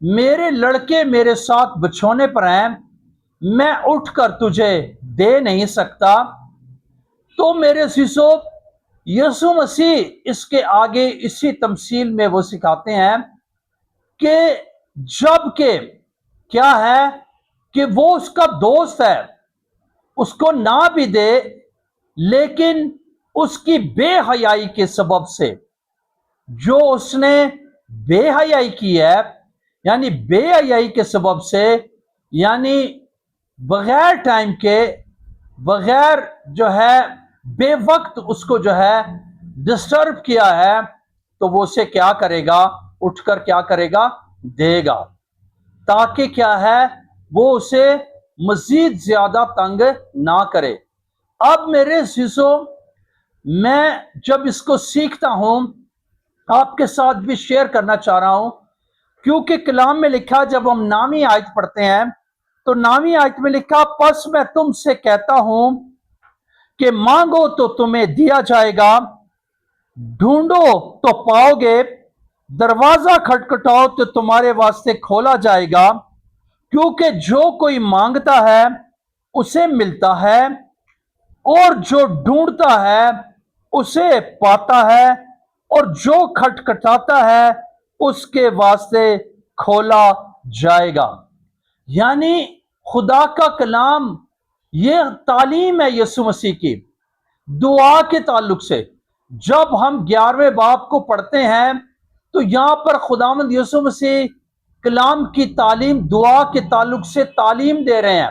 میرے لڑکے میرے ساتھ بچھونے پر ہیں، میں اٹھ کر تجھے دے نہیں سکتا۔ تو میرے عزیزو، یسوع مسیح اس کے آگے اسی تمثیل میں وہ سکھاتے ہیں کہ جب کہ کیا ہے کہ وہ اس کا دوست ہے، اس کو نہ بھی دے، لیکن اس کی بے حیائی کے سبب سے، جو اس نے بے حیائی کی ہے، یعنی بے حیائی کے سبب سے، یعنی بغیر ٹائم کے، بغیر جو ہے بے وقت اس کو جو ہے ڈسٹرب کیا ہے، تو وہ اسے کیا کرے گا؟ اٹھ کر کیا کرے گا؟ دے گا، تاکہ کیا ہے وہ اسے مزید زیادہ تنگ نہ کرے۔ اب میرے عزیزو، میں جب اس کو سیکھتا ہوں آپ کے ساتھ بھی شیئر کرنا چاہ رہا ہوں، کیونکہ کلام میں لکھا، جب ہم نامی آیت پڑھتے ہیں تو نامی آیت میں لکھا، پس میں تم سے کہتا ہوں کہ مانگو تو تمہیں دیا جائے گا، ڈھونڈو تو پاؤ گے، دروازہ کھٹکھٹاؤ تو تمہارے واسطے کھولا جائے گا، کیونکہ جو کوئی مانگتا ہے اسے ملتا ہے، اور جو ڈھونڈتا ہے اسے پاتا ہے، اور جو کھٹکھٹاتا ہے اس کے واسطے کھولا جائے گا۔ یعنی خدا کا کلام یہ تعلیم ہے یسوع مسیح کی دعا کے تعلق سے۔ جب ہم 11ویں باب کو پڑھتے ہیں تو یہاں پر خداوند یسوع مسیح کلام کی تعلیم دعا کے تعلق سے تعلیم دے رہے ہیں،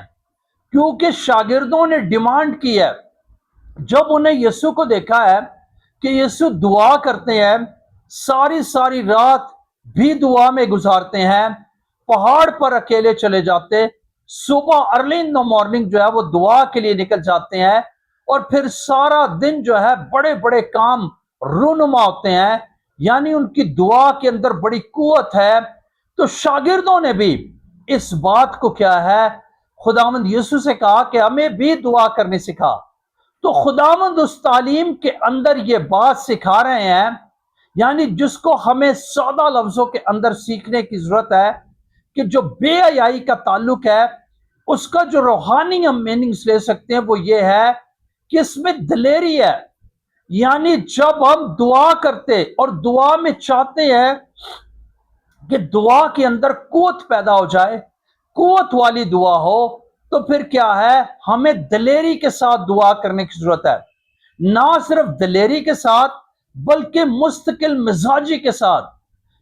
کیونکہ شاگردوں نے ڈیمانڈ کی ہے۔ جب انہیں یسوع کو دیکھا ہے کہ یسوع دعا کرتے ہیں، ساری ساری رات بھی دعا میں گزارتے ہیں، پہاڑ پر اکیلے چلے جاتے، صبح ارلی ان دا مارننگ جو ہے وہ دعا کے لیے نکل جاتے ہیں، اور پھر سارا دن جو ہے بڑے بڑے کام رونما ہوتے ہیں، یعنی ان کی دعا کے اندر بڑی قوت ہے۔ تو شاگردوں نے بھی اس بات کو کیا ہے خداوند یسوع سے کہا کہ ہمیں بھی دعا کرنے سکھا۔ تو خداوند اس تعلیم کے اندر یہ بات سکھا رہے ہیں، یعنی جس کو ہمیں سادہ لفظوں کے اندر سیکھنے کی ضرورت ہے، کہ جو بے حیائی کا تعلق ہے اس کا جو روحانی ہم میننگز لے سکتے ہیں وہ یہ ہے کہ اس میں دلیری ہے۔ یعنی جب ہم دعا کرتے اور دعا میں چاہتے ہیں کہ دعا کے اندر قوت پیدا ہو جائے، قوت والی دعا ہو، تو پھر کیا ہے ہمیں دلیری کے ساتھ دعا کرنے کی ضرورت ہے۔ نہ صرف دلیری کے ساتھ بلکہ مستقل مزاجی کے ساتھ۔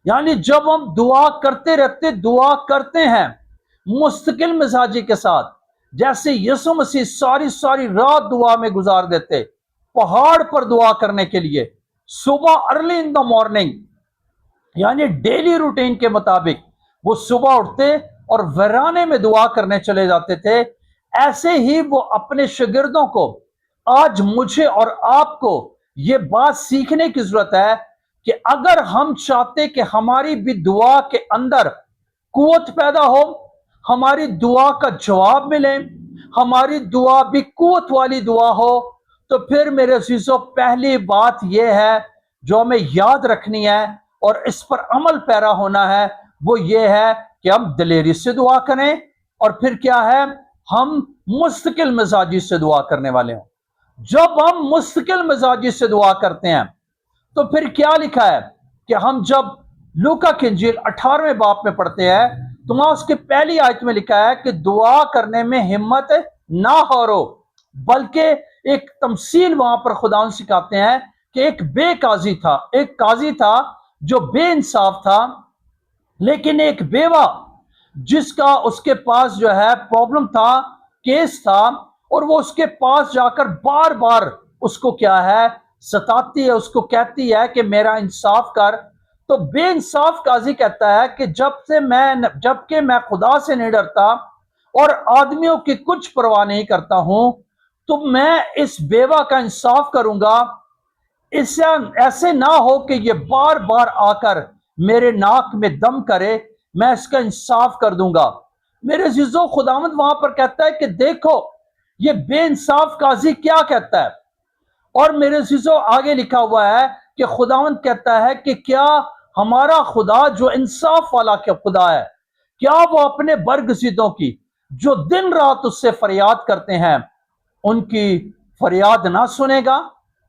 یعنی جب ہم دعا کرتے رہتے، دعا کرتے ہیں مستقل مزاجی کے ساتھ، جیسے یسوع مسیح ساری ساری رات دعا میں گزار دیتے، پہاڑ پر دعا کرنے کے لیے، صبح ارلی ان دا مارننگ، یعنی ڈیلی روٹین کے مطابق وہ صبح اٹھتے اور ویرانے میں دعا کرنے چلے جاتے تھے۔ ایسے ہی وہ اپنے شاگردوں کو، آج مجھے اور آپ کو یہ بات سیکھنے کی ضرورت ہے کہ اگر ہم چاہتے کہ ہماری بھی دعا کے اندر قوت پیدا ہو، ہماری دعا کا جواب ملے، ہماری دعا بھی قوت والی دعا ہو، تو پھر میرے عزیزو پہلی بات یہ ہے جو ہمیں یاد رکھنی ہے اور اس پر عمل پیرا ہونا ہے، وہ یہ ہے کہ ہم دلیری سے دعا کریں، اور پھر کیا ہے ہم مستقل مزاجی سے دعا کرنے والے ہوں۔ جب ہم مستقل مزاجی سے دعا کرتے ہیں تو پھر کیا لکھا ہے کہ ہم جب لوکا کی انجیل 18ویں باب میں پڑھتے ہیں تو وہاں اس کے پہلی آیت میں لکھا ہے کہ دعا کرنے میں ہمت نہ ہارو، بلکہ ایک تمثیل وہاں پر خدا ان سکھاتے ہیں کہ ایک بے قاضی تھا، ایک قاضی تھا جو بے انصاف تھا، لیکن ایک بیوہ جس کا اس کے پاس جو ہے پرابلم تھا، کیس تھا، اور وہ اس کے پاس جا کر بار بار اس کو کیا ہے ستاتی ہے، اس کو کہتی ہے کہ میرا انصاف کر۔ تو بے انصاف قاضی کہتا ہے کہ جب کہ میں خدا سے نہیں ڈرتا اور آدمیوں کی کچھ پرواہ نہیں کرتا ہوں، تو میں اس بیوہ کا انصاف کروں گا، ایسے نہ ہو کہ یہ بار بار آ کر میرے ناک میں دم کرے، میں اس کا انصاف کر دوں گا۔ میرے عزیزو، خداوند وہاں پر کہتا ہے کہ دیکھو یہ بے انصاف قاضی کیا کہتا ہے، اور میرے عزیزو آگے لکھا ہوا ہے کہ خداوند کہتا ہے کہ کیا ہمارا خدا جو انصاف والا خدا ہے، کیا وہ اپنے برگزیدوں کی جو دن رات اس سے فریاد کرتے ہیں ان کی فریاد نہ سنے گا،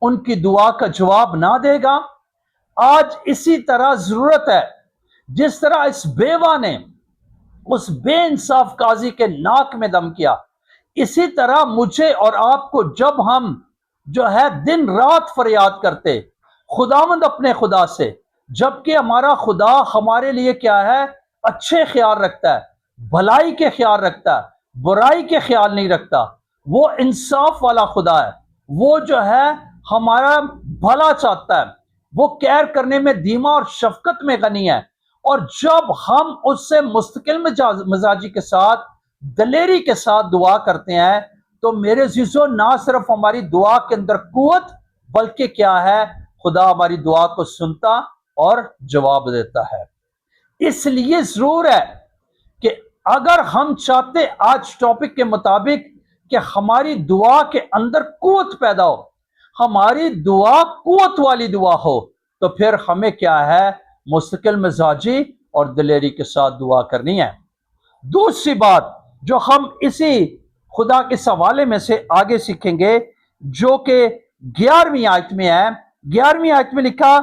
ان کی دعا کا جواب نہ دے گا؟ آج اسی طرح ضرورت ہے، جس طرح اس بیوہ نے اس بے انصاف قاضی کے ناک میں دم کیا، اسی طرح مجھے اور آپ کو جب ہم جو ہے دن رات فریاد کرتے خداوند اپنے خدا سے، جبکہ ہمارا خدا ہمارے لیے کیا ہے؟ اچھے خیال رکھتا ہے، بھلائی کے خیال رکھتا ہے، برائی کے خیال نہیں رکھتا۔ وہ انصاف والا خدا ہے، وہ جو ہے ہمارا بھلا چاہتا ہے، وہ کیئر کرنے میں دھیما اور شفقت میں غنی ہے۔ اور جب ہم اس سے مستقل مزاجی کے ساتھ، دلیری کے ساتھ دعا کرتے ہیں تو میرے عزیزو، نہ صرف ہماری دعا کے اندر قوت، بلکہ کیا ہے؟ خدا ہماری دعا کو سنتا اور جواب دیتا ہے۔ اس لیے ضرور ہے کہ اگر ہم چاہتے آج ٹاپک کے مطابق کہ ہماری دعا کے اندر قوت پیدا ہو، ہماری دعا قوت والی دعا ہو، تو پھر ہمیں کیا ہے؟ مستقل مزاجی اور دلیری کے ساتھ دعا کرنی ہے۔ دوسری بات جو ہم اسی خدا کے حوالے میں سے آگے سیکھیں گے، جو کہ 11ویں آیت میں ہے۔ 11ویں آیت میں لکھا،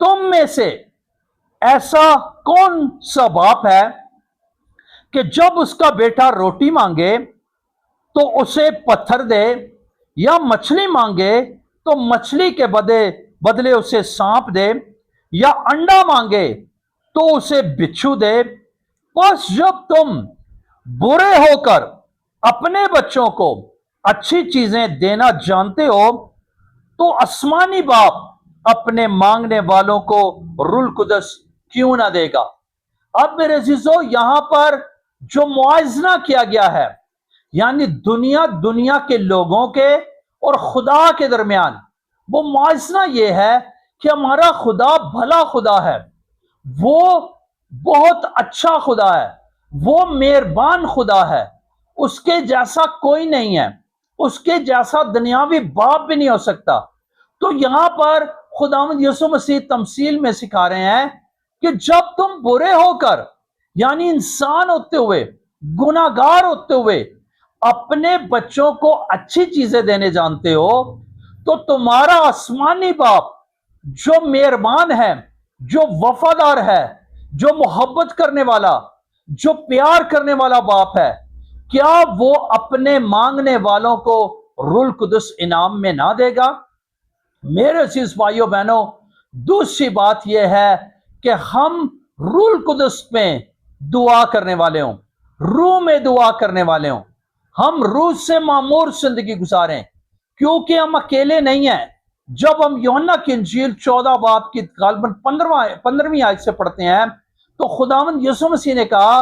تم میں سے ایسا کون سا باپ ہے کہ جب اس کا بیٹا روٹی مانگے تو اسے پتھر دے، یا مچھلی مانگے تو مچھلی کے بدلے اسے سانپ دے، یا انڈا مانگے تو اسے بچھو دے؟ بس جب تم برے ہو کر اپنے بچوں کو اچھی چیزیں دینا جانتے ہو تو آسمانی باپ اپنے مانگنے والوں کو روح القدس کیوں نہ دے گا؟ اب میرے عزیزو، یہاں پر جو موازنہ کیا گیا ہے، یعنی دنیا کے لوگوں کے اور خدا کے درمیان، وہ موازنہ یہ ہے کہ ہمارا خدا بھلا خدا ہے، وہ بہت اچھا خدا ہے، وہ مہربان خدا ہے، اس کے جیسا کوئی نہیں ہے، اس کے جیسا دنیاوی باپ بھی نہیں ہو سکتا۔ تو یہاں پر خداوند یسوع مسیح تمثیل میں سکھا رہے ہیں کہ جب تم برے ہو کر، یعنی انسان ہوتے ہوئے، گناہگار ہوتے ہوئے، اپنے بچوں کو اچھی چیزیں دینے جانتے ہو، تو تمہارا آسمانی باپ جو مہربان ہے، جو وفادار ہے، جو محبت کرنے والا، جو پیار کرنے والا باپ ہے، کیا وہ اپنے مانگنے والوں کو روح القدس انعام میں نہ دے گا؟ میرے عزیز بھائیوں بہنوں، دوسری بات یہ ہے کہ ہم روح القدس میں دعا کرنے والے ہوں، روح میں دعا کرنے والے ہوں، ہم روح سے معمور زندگی گزاریں، کیونکہ ہم اکیلے نہیں ہیں۔ جب ہم یوحنا کی انجیل 14 باب کی غالباً 15ویں آیت سے پڑھتے ہیں تو خداوند یسوع مسیح نے کہا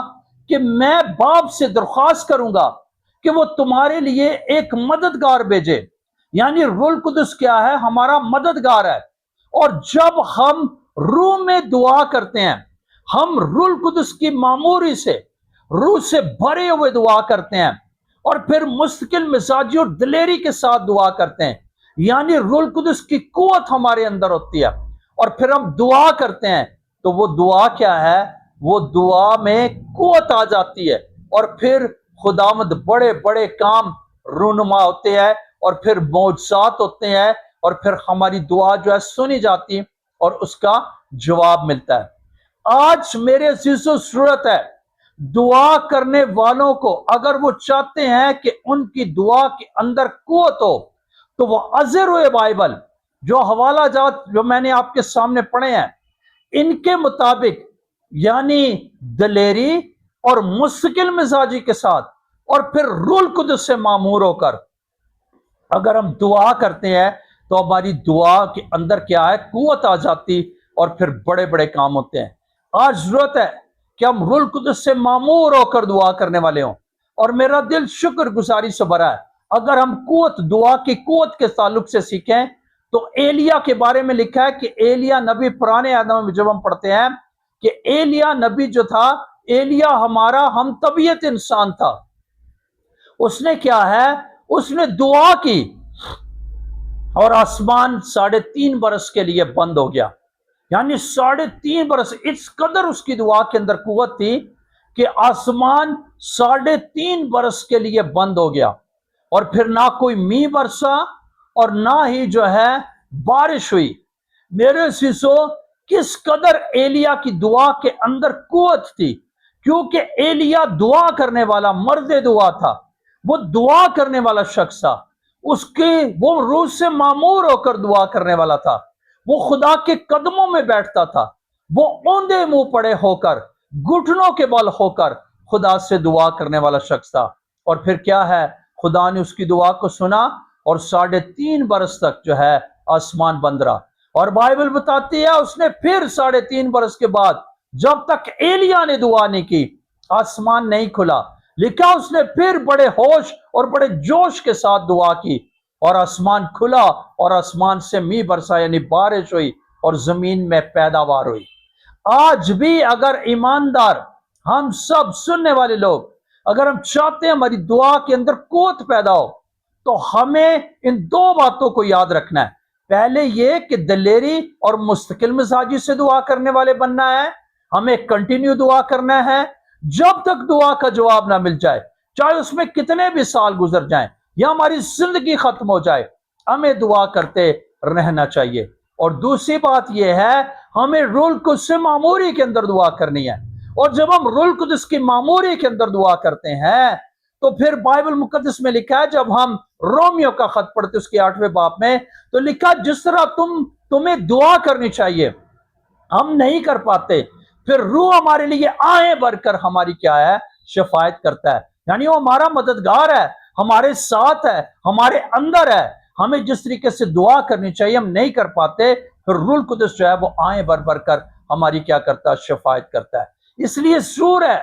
کہ میں باپ سے درخواست کروں گا کہ وہ تمہارے لیے ایک مددگار بھیجے، یعنی روح القدس کیا ہے؟ ہمارا مددگار ہے۔ اور جب ہم روح میں دعا کرتے ہیں، ہم روح القدس کی معموری سے، روح سے بھرے ہوئے دعا کرتے ہیں، اور پھر مستقل مزاجی اور دلیری کے ساتھ دعا کرتے ہیں، یعنی روح القدس کی قوت ہمارے اندر ہوتی ہے، اور پھر ہم دعا کرتے ہیں تو وہ دعا کیا ہے؟ وہ دعا میں قوت آ جاتی ہے، اور پھر خداوند بڑے بڑے کام رونما ہوتے ہیں، اور پھر معجزات ہوتے ہیں، اور پھر ہماری دعا جو ہے سنی جاتی اور اس کا جواب ملتا ہے۔ آج میرے عزیزو ضرورت ہے دعا کرنے والوں کو، اگر وہ چاہتے ہیں کہ ان کی دعا کے اندر قوت ہو، تو وہ ازر ہوئے بائبل جو حوالہ جات جو میں نے آپ کے سامنے پڑھے ہیں، ان کے مطابق، یعنی دلیری اور مستقل مزاجی کے ساتھ، اور پھر روح القدس سے معمور ہو کر اگر ہم دعا کرتے ہیں تو ہماری دعا کے اندر کیا ہے؟ قوت آ جاتی، اور پھر بڑے بڑے کام ہوتے ہیں۔ آج ضرورت ہے کہ ہم روح القدس سے معمور ہو کر دعا کرنے والے ہوں، اور میرا دل شکر گزاری سے بھرا ہے۔ اگر ہم قوت، دعا کی قوت کے تعلق سے سیکھیں تو ایلیا کے بارے میں لکھا ہے کہ ایلیا نبی، پرانے عہد میں جب ہم پڑھتے ہیں کہ ایلیا نبی جو تھا، ایلیا ہمارا ہم طبیعت انسان تھا، اس نے کیا ہے؟ اس نے دعا کی اور آسمان 3.5 برس کے لیے بند ہو گیا، یعنی 3.5 برس۔ اس قدر اس کی دعا کے اندر قوت تھی کہ آسمان 3.5 برس کے لیے بند ہو گیا، اور پھر نہ کوئی می برسا اور نہ ہی جو ہے بارش ہوئی۔ میرے سیسو، کس قدر ایلیا کی دعا کے اندر قوت تھی، کیونکہ ایلیا دعا کرنے والا مرد دعا تھا، وہ دعا کرنے والا شخص تھا، وہ روح سے معمور ہو کر دعا کرنے والا تھا، وہ خدا کے قدموں میں بیٹھتا تھا، وہ اوندے منہ پڑے ہو کر، گھٹنوں کے بل ہو کر خدا سے دعا کرنے والا شخص تھا۔ اور پھر کیا ہے، خدا نے اس کی دعا کو سنا اور 3.5 برس تک جو ہے آسمان بند رہا۔ اور بائبل بتاتی ہے اس نے پھر 3.5 برس کے بعد، جب تک ایلیا نے دعا نہیں کی، آسمان نہیں کھلا، لکھا اس نے پھر بڑے ہوش اور بڑے جوش کے ساتھ دعا کی اور آسمان کھلا اور آسمان سے می برسا، یعنی بارش ہوئی اور زمین میں پیداوار ہوئی۔ آج بھی اگر ایماندار ہم سب سننے والے لوگ، اگر ہم چاہتے ہیں ہماری دعا کے اندر قوت پیدا ہو، تو ہمیں ان 2 باتوں کو یاد رکھنا ہے۔ پہلے یہ کہ دلیری اور مستقل مزاجی سے دعا کرنے والے بننا ہے، ہمیں کنٹینیو دعا کرنا ہے جب تک دعا کا جواب نہ مل جائے، چاہے اس میں کتنے بھی سال گزر جائیں یا ہماری زندگی ختم ہو جائے، ہمیں دعا کرتے رہنا چاہیے۔ اور دوسری بات یہ ہے، ہمیں روح القدس سے معموری کے اندر دعا کرنی ہے، اور جب ہم روح القدس کی معموری کے اندر دعا کرتے ہیں تو پھر بائبل مقدس میں لکھا ہے، جب ہم رومیو کا خط پڑھتے اس کے 8ویں باب میں، تو لکھا جس طرح تمہیں دعا کرنی چاہیے ہم نہیں کر پاتے، پھر روح ہمارے لیے آہیں بھر کر ہماری کیا ہے، شفاعت کرتا ہے، یعنی وہ ہمارا مددگار ہے، ہمارے ساتھ ہے، ہمارے اندر ہے۔ ہمیں جس طریقے سے دعا کرنی چاہیے ہم نہیں کر پاتے، پھر روح القدس جو ہے وہ آہیں بھر بھر کر ہماری کیا کرتا ہے، شفاعت کرتا ہے۔ اس لیے ضرور ہے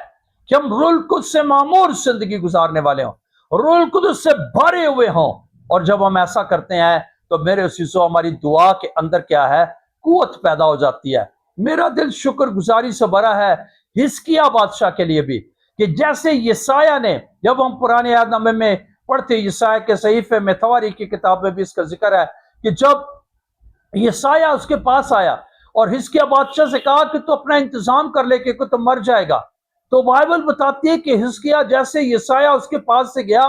کہ ہم روح القدس سے معمور زندگی گزارنے والے ہوں، روح القدس سے بھرے ہوئے ہوں، اور جب ہم ایسا کرتے ہیں تو میرے عزیزو ہماری دعا کے اندر کیا ہے، قوت پیدا ہو جاتی ہے۔ میرا دل شکر گزاری سے بھرا ہے حزقیہ بادشاہ کے لیے بھی، کہ جیسے یسایہ نے، جب ہم پرانے عہد نامے میں پڑھتے یسایہ کے صحیفے میں، تواری کی کتاب میں بھی اس کا ذکر ہے، کہ جب یسایہ اس کے پاس آیا اور حزقیہ بادشاہ سے کہا کہ تو اپنا انتظام کر لے کہ تو مر جائے گا، تو بائبل بتاتی ہے کہ حزقیہ جیسے یسایہ اس کے پاس سے گیا،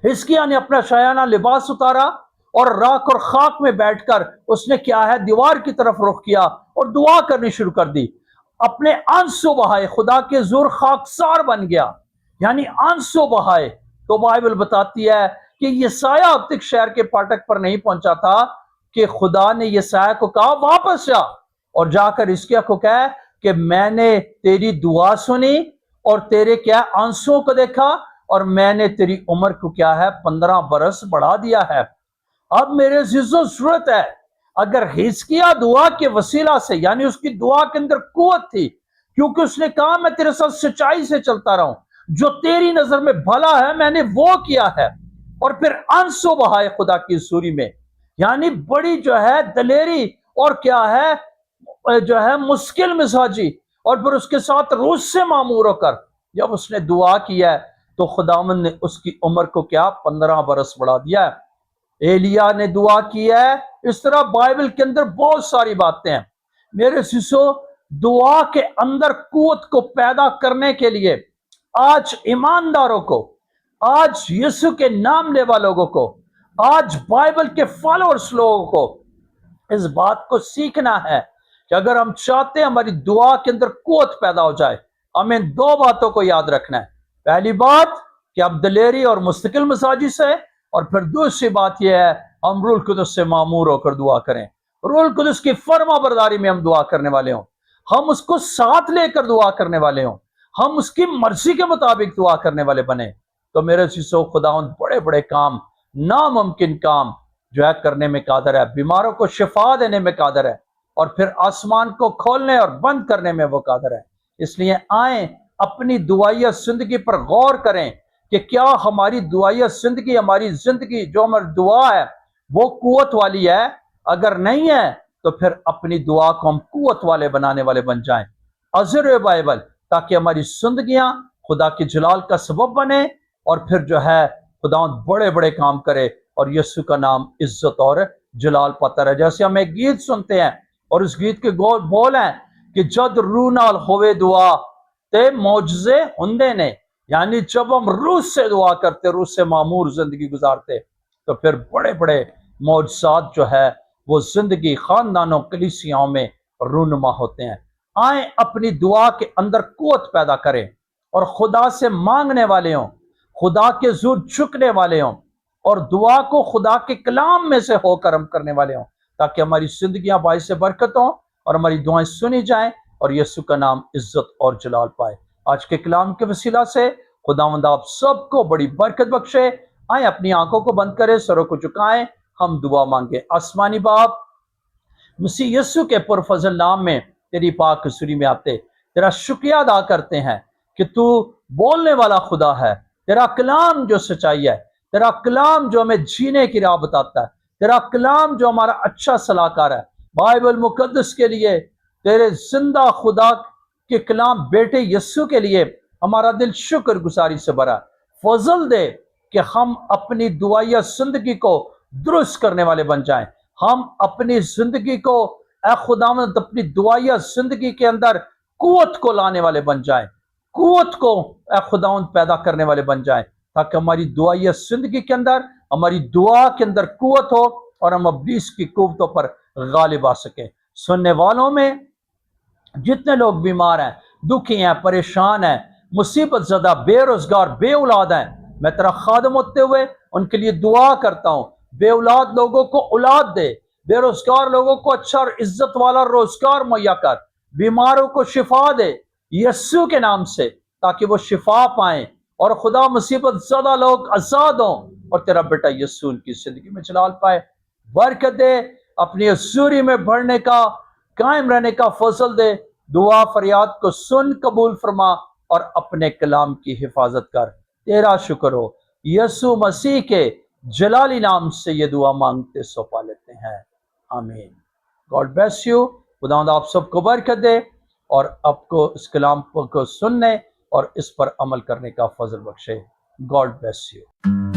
حزقیہ نے اپنا شایانہ لباس اتارا اور راکھ اور خاک میں بیٹھ کر اس نے کیا ہے، دیوار کی طرف رخ کیا اور دعا کرنی شروع کر دی، اپنے آنسو بہائے، خدا کے زور خاکسار بن گیا، یعنی آنسو بہائے۔ تو بائبل بتاتی ہے کہ یسایہ اب تک شہر کے پھاٹک پر نہیں پہنچا تھا کہ خدا نے یسایہ کو کہا واپس جا، اور جا کر حزقیہ کو کہا کہ میں نے تیری دعا سنی اور تیرے کیا آنسوں کو دیکھا، اور میں نے تیری عمر کو کیا ہے، 15 برس بڑھا دیا ہے۔ اب میرے عزیزو ضرورت ہے، اگر حزقیہ دعا کے وسیلہ سے، یعنی اس کی دعا کے اندر قوت تھی، کیونکہ اس نے کہا میں تیرے ساتھ سچائی سے چلتا رہا ہوں، جو تیری نظر میں بھلا ہے میں نے وہ کیا ہے، اور پھر آنسو بہائے خدا کی حضوری میں، یعنی بڑی جو ہے دلیری اور کیا ہے جو ہے مشکل مزاجی، اور پھر اس کے ساتھ روح سے معمور ہو کر جب اس نے دعا کی ہے تو خداوند نے اس کی عمر کو کیا، 15 برس بڑھا دیا ہے۔ ایلیا نے دعا کی ہے، اس طرح بائبل کے اندر بہت ساری باتیں ہیں۔ میرے سیسو، دعا کے اندر قوت کو پیدا کرنے کے لیے آج ایمانداروں کو، آج یسوع کے نام لیوا لوگوں کو، آج بائبل کے فالوورز لوگوں کو اس بات کو سیکھنا ہے کہ اگر ہم چاہتے ہیں ہماری دعا کے اندر قوت پیدا ہو جائے، ہمیں 2 باتوں کو یاد رکھنا ہے۔ پہلی بات کہ اب دلیری اور مستقل مزاجی سے، اور پھر دوسری بات یہ ہے ہم روح القدس سے معمور ہو کر دعا کریں، روح القدس کی فرما برداری میں ہم دعا کرنے والے ہوں، ہم اس کو ساتھ لے کر دعا کرنے والے ہوں، ہم اس کی مرضی کے مطابق دعا کرنے والے بنے، تو میرے عزیزو خداوند بڑے بڑے کام، ناممکن کام جو ہے کرنے میں قادر ہے، بیماروں کو شفا دینے میں قادر ہے، اور پھر آسمان کو کھولنے اور بند کرنے میں وہ قادر ہے۔ اس لیے آئیں اپنی دعائیہ زندگی پر غور کریں کہ کیا ہماری دعائیہ زندگی، ہماری زندگی جو ہماری دعا ہے وہ قوت والی ہے؟ اگر نہیں ہے تو پھر اپنی دعا کو ہم قوت والے بنانے والے بن جائیں۔ ازر بائبل، تاکہ ہماری زندگیاں خدا کی جلال کا سبب بنے، اور پھر جو ہے خداوند بڑے بڑے کام کرے اور یسوع کا نام عزت اور جلال پاتا رہے۔ جیسے ہم ایک گیت سنتے ہیں اور اس گیت کے بول ہیں کہ جد روح نال ہوے دعا تے معجزے ہوندے نے، یعنی جب ہم روح سے دعا کرتے، روح سے معمور زندگی گزارتے، تو پھر بڑے بڑے معجزات جو ہے وہ زندگی، خاندانوں، کلیسیاؤں میں رونما ہوتے ہیں۔ آئیں اپنی دعا کے اندر قوت پیدا کریں اور خدا سے مانگنے والے ہوں، خدا کے حضور جھکنے والے ہوں، اور دعا کو خدا کے کلام میں سے ہو کر ہم کرنے والے ہوں، تاکہ ہماری زندگیاں باعث برکت ہوں اور ہماری دعائیں سنی جائیں اور یسوع کا نام عزت اور جلال پائے۔ آج کے کلام کے وسیلہ سے خداوند آپ سب کو بڑی برکت بخشے۔ آئیں اپنی آنکھوں کو بند کریں، سروں کو جھکائیں، ہم دعا مانگیں۔ آسمانی باپ، مسیح یسوع کے پرفضل نام میں تیری پاک حضوری میں آتے تیرا شکریہ ادا کرتے ہیں کہ تو بولنے والا خدا ہے، تیرا کلام جو سچائی ہے، تیرا کلام جو ہمیں جینے کی راہ بتاتا ہے، تیرا کلام جو ہمارا اچھا صلاح کار ہے۔ بائبل مقدس کے لیے، تیرے زندہ خدا کے کلام بیٹے یسوع کے لیے ہمارا دل شکر گزاری سے بھرا۔ فضل دے کہ ہم اپنی دعائیہ زندگی کو درست کرنے والے بن جائیں، ہم اپنی زندگی کو، اے خداوند، اپنی دعائیہ زندگی کے اندر قوت کو لانے والے بن جائیں، قوت کو اے خداوند پیدا کرنے والے بن جائیں، تاکہ ہماری دعائیہ زندگی کے اندر، ہماری دعا کے اندر قوت ہو اور ہم ابلیس کی قوتوں پر غالب آ سکیں۔ سننے والوں میں جتنے لوگ بیمار ہیں، دکھی ہیں، پریشان ہیں، مصیبت زدہ، بے روزگار، بے اولاد ہیں، میں تیرا خادم ہوتے ہوئے ان کے لیے دعا کرتا ہوں۔ بے اولاد لوگوں کو اولاد دے، بے روزگار لوگوں کو اچھا اور عزت والا روزگار مہیا کر، بیماروں کو شفا دے یسوع کے نام سے، تاکہ وہ شفا پائیں، اور خدا مصیبت زدہ لوگ آزاد ہوں اور تیرا بیٹا یسوع ان کی زندگی میں جلال پائے۔ برکت دے، اپنی حضوری میں بڑھنے کا، قائم رہنے کا فضل دے۔ دعا فریاد کو سن، قبول فرما اور اپنے کلام کی حفاظت کر۔ تیرا شکر ہو، یسوع مسیح کے جلالی نام سے یہ دعا مانگتے سوپا لیتے ہیں، آمین۔ God bless you. خداوند آپ سب کو برکت دے اور آپ کو اس کلام کو سننے اور اس پر عمل کرنے کا فضل بخشے۔ God bless you.